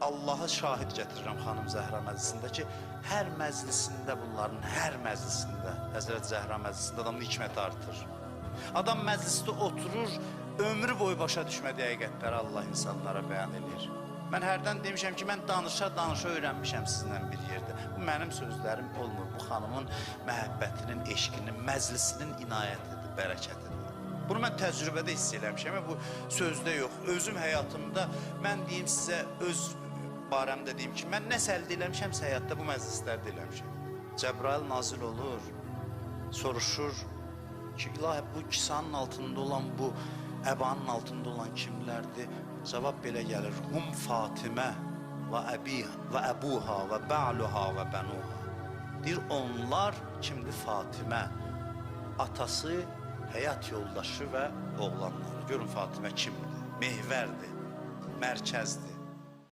Allah'a şahid gətirirəm xanım Zəhra məclisində ki, hər məclisində bunların, hər məclisində, Həzrət Zəhra məclisində adamın hikməti artır. Adam məclisdə oturur, ömrü boyu başa düşmədiyi həqiqətləri Allah insanlara bəyan edir. Mən hərdən demişəm ki, mən danışa öyrənmişəm sizinlə bir yerdə. Bu mənim sözlərim olmur, bu xanımın məhəbbətinin, eşqinin, məclisinin inayətidir, bərəkətidir. Bunu mən təcrübədə hiss eləmişəm, bu sözdə yox. Özüm həyatımda, mən deyim sizə, öz barəmdə deyim ki, mən nəsə əldə eləmişəmsə həyatda bu məclislərdə eləmişəm. Cəbrail nazil olur, soruşur ki, ilahi bu kisanın altında olan, bu əbanın altında olan kimlərdir? Cavab belə gəlir, hum Fatimə və əbuha və bə'luha və bənuha. Deyir, onlar kimdir? Fatimə, atası, həyat yoldaşı və oğlanları. Görün Fatimə kimdir? Mehvərdir, mərkəzdir.